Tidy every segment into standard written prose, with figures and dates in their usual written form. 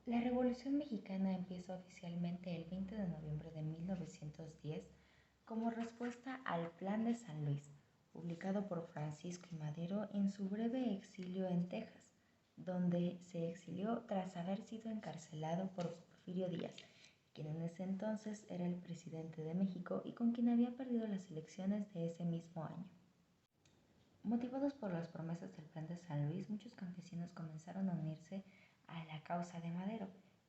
La Revolución Mexicana empieza oficialmente el 20 de noviembre de 1910 como respuesta al Plan de San Luis, publicado por Francisco I. Madero en su breve exilio en Texas, donde se exilió tras haber sido encarcelado por Porfirio Díaz, quien en ese entonces era el presidente de México y con quien había perdido las elecciones de ese mismo año. Motivados por las promesas del Plan de San Luis, muchos campesinos comenzaron a unirse a la causa de Madero,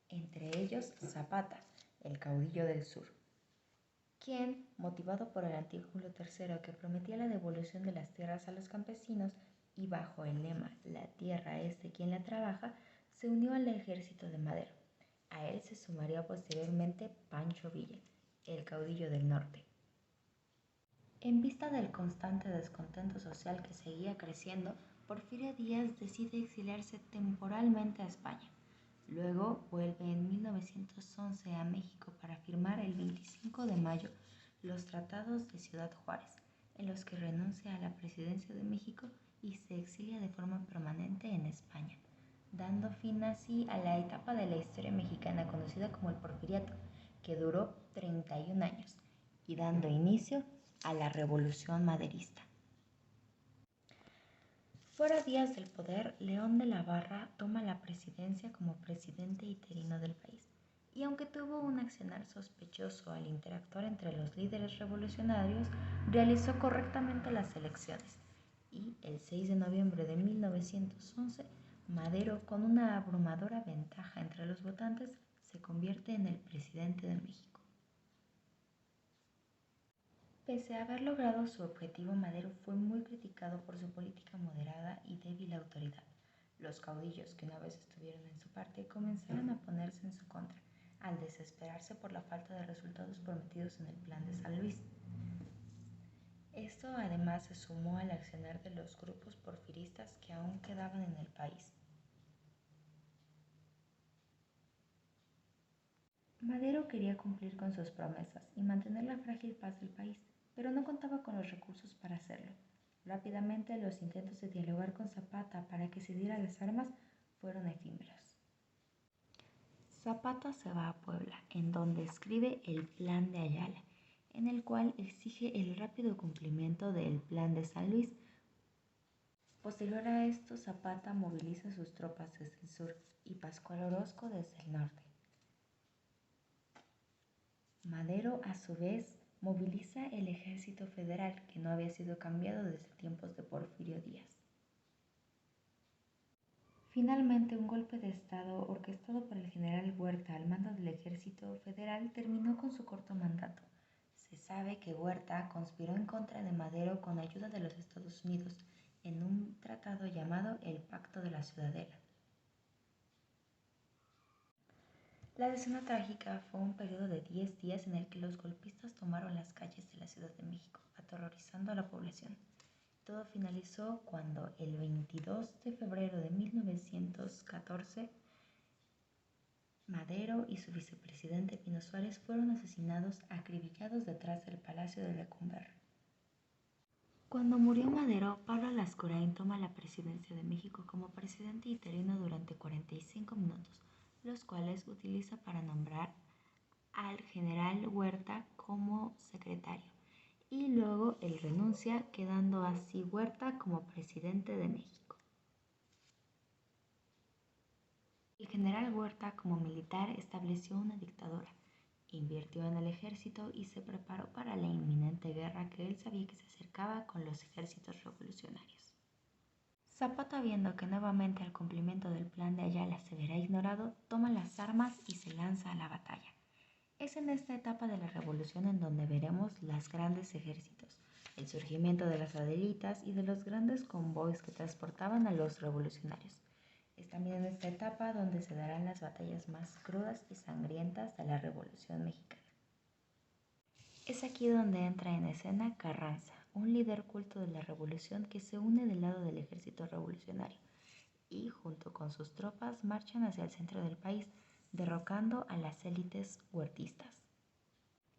entre ellos Zapata, el caudillo del sur, quien, motivado por el Artículo III que prometía la devolución de las tierras a los campesinos y bajo el lema "La tierra es de quien la trabaja", se unió al ejército de Madero. A él se sumaría posteriormente Pancho Villa, el caudillo del norte. En vista del constante descontento social que seguía creciendo, Porfirio Díaz decide exiliarse temporalmente a España. Luego vuelve en 1911 a México para firmar el 25 de mayo los Tratados de Ciudad Juárez, en los que renuncia a la presidencia de México y se exilia de forma permanente en España, dando fin así a la etapa de la historia mexicana conocida como el Porfiriato, que duró 31 años, y dando inicio a la Revolución Maderista. Fuera Díaz del poder, León de la Barra toma la presidencia como presidente interino del país, y aunque tuvo un accionar sospechoso al interactuar entre los líderes revolucionarios, realizó correctamente las elecciones, y el 6 de noviembre de 1911, Madero, con una abrumadora ventaja entre los votantes, se convierte en el presidente de México. Pese a haber logrado su objetivo, Madero fue muy criticado por su política moderada y débil autoridad. Los caudillos, que una vez estuvieron en su parte, comenzaron a ponerse en su contra, al desesperarse por la falta de resultados prometidos en el Plan de San Luis. Esto además se sumó al accionar de los grupos porfiristas que aún quedaban en el país. Madero quería cumplir con sus promesas y mantener la frágil paz del país, pero no contaba con los recursos para hacerlo. Rápidamente los intentos de dialogar con Zapata para que se diera las armas fueron efímeros. Zapata se va a Puebla, en donde escribe el Plan de Ayala, en el cual exige el rápido cumplimiento del Plan de San Luis. Posterior a esto, Zapata moviliza sus tropas desde el sur y Pascual Orozco desde el norte. Madero, a su vez, moviliza el ejército federal, que no había sido cambiado desde tiempos de Porfirio Díaz. Finalmente, un golpe de estado orquestado por el general Huerta al mando del ejército federal terminó con su corto mandato. Se sabe que Huerta conspiró en contra de Madero con ayuda de los Estados Unidos en un tratado llamado el Pacto de la Ciudadela. La escena trágica fue un periodo de 10 días en el que los golpistas tomaron las calles de la Ciudad de México, aterrorizando a la población. Todo finalizó cuando, el 22 de febrero de 1914, Madero y su vicepresidente Pino Suárez fueron asesinados acribillados detrás del Palacio de Lecumberri. Cuando murió Madero, Pablo Lascurain toma la presidencia de México como presidente interino durante 45 minutos, los cuales utiliza para nombrar al general Huerta como secretario, y luego él renuncia, quedando así Huerta como presidente de México. El general Huerta, como militar, estableció una dictadura, invirtió en el ejército y se preparó para la inminente guerra que él sabía que se acercaba con los ejércitos revolucionarios. Zapata, viendo que nuevamente el cumplimiento del Plan de Ayala se verá ignorado, toma las armas y se lanza a la batalla. Es en esta etapa de la revolución en donde veremos los grandes ejércitos, el surgimiento de las Adelitas y de los grandes convoys que transportaban a los revolucionarios. Es también en esta etapa donde se darán las batallas más crudas y sangrientas de la Revolución Mexicana. Es aquí donde entra en escena Carranza, un líder culto de la revolución que se une del lado del ejército revolucionario y, junto con sus tropas, marchan hacia el centro del país, derrocando a las élites huertistas.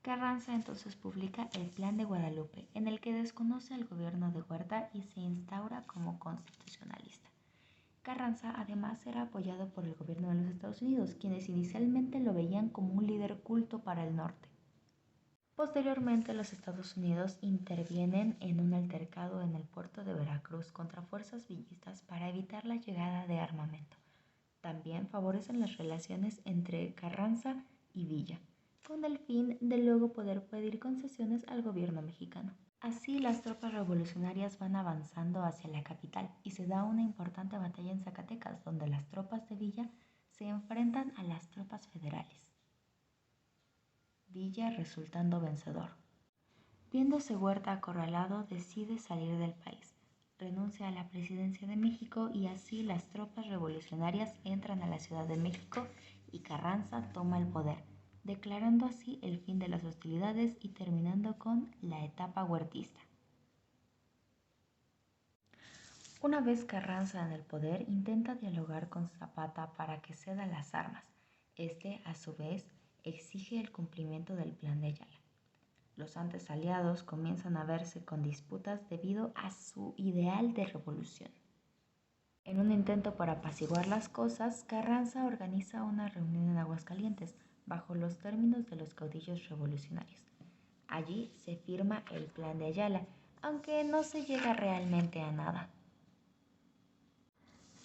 Carranza entonces publica el Plan de Guadalupe, en el que desconoce al gobierno de Huerta y se instaura como constitucionalista. Carranza además era apoyado por el gobierno de los Estados Unidos, quienes inicialmente lo veían como un líder culto para el norte. Posteriormente, los Estados Unidos intervienen en un altercado en el puerto de Veracruz contra fuerzas villistas para evitar la llegada de armamento. También favorecen las relaciones entre Carranza y Villa, con el fin de luego poder pedir concesiones al gobierno mexicano. Así, las tropas revolucionarias van avanzando hacia la capital y se da una importante batalla en Zacatecas, donde las tropas de Villa se enfrentan a las tropas federales. Villa resultando vencedor. Viéndose Huerta acorralado, decide salir del país, renuncia a la presidencia de México y así las tropas revolucionarias entran a la Ciudad de México y Carranza toma el poder, declarando así el fin de las hostilidades y terminando con la etapa huertista. Una vez Carranza en el poder, intenta dialogar con Zapata para que ceda las armas. Este, a su vez, exige el cumplimiento del Plan de Ayala. Los antes aliados comienzan a verse con disputas debido a su ideal de revolución. En un intento por apaciguar las cosas, Carranza organiza una reunión en Aguascalientes, bajo los términos de los caudillos revolucionarios. Allí se firma el Plan de Ayala, aunque no se llega realmente a nada.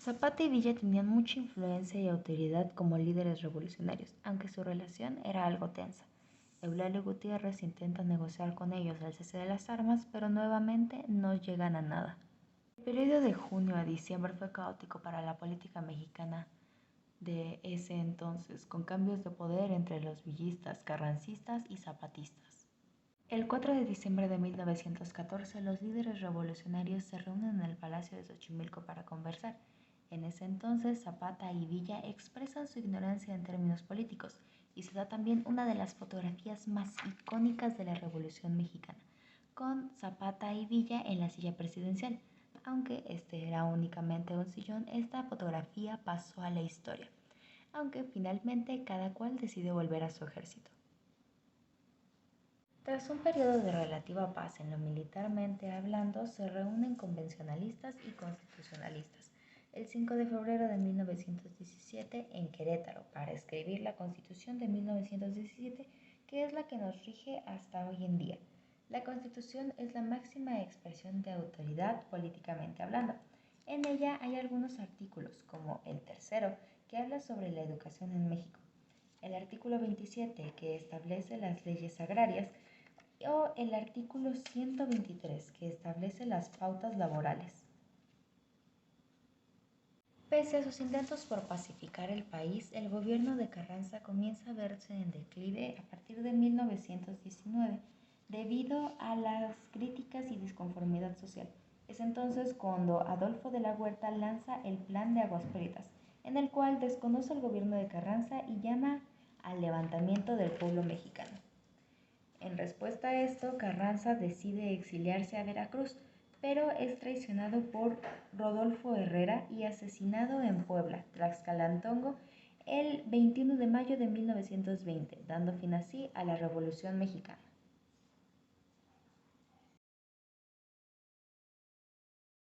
Zapata y Villa tenían mucha influencia y autoridad como líderes revolucionarios, aunque su relación era algo tensa. Eulalio Gutiérrez intenta negociar con ellos el cese de las armas, pero nuevamente no llegan a nada. El periodo de junio a diciembre fue caótico para la política mexicana de ese entonces, con cambios de poder entre los villistas, carrancistas y zapatistas. El 4 de diciembre de 1914, los líderes revolucionarios se reúnen en el Palacio de Xochimilco para conversar. En ese entonces, Zapata y Villa expresan su ignorancia en términos políticos y se da también una de las fotografías más icónicas de la Revolución Mexicana, con Zapata y Villa en la silla presidencial. Aunque este era únicamente un sillón, esta fotografía pasó a la historia, aunque finalmente cada cual decide volver a su ejército. Tras un periodo de relativa paz en lo militarmente hablando, se reúnen convencionalistas y constitucionalistas el 5 de febrero de 1917 en Querétaro para escribir la Constitución de 1917, que es la que nos rige hasta hoy en día. La Constitución es la máxima expresión de autoridad políticamente hablando. En ella hay algunos artículos, como el tercero, que habla sobre la educación en México, el artículo 27, que establece las leyes agrarias, o el artículo 123, que establece las pautas laborales. Pese a sus intentos por pacificar el país, el gobierno de Carranza comienza a verse en declive a partir de 1919 debido a las críticas y disconformidad social. Es entonces cuando Adolfo de la Huerta lanza el Plan de Aguas Prieta, en el cual desconoce el gobierno de Carranza y llama al levantamiento del pueblo mexicano. En respuesta a esto, Carranza decide exiliarse a Veracruz, pero es traicionado por Rodolfo Herrera y asesinado en Puebla, Tlaxcalantongo, el 21 de mayo de 1920, dando fin así a la Revolución Mexicana.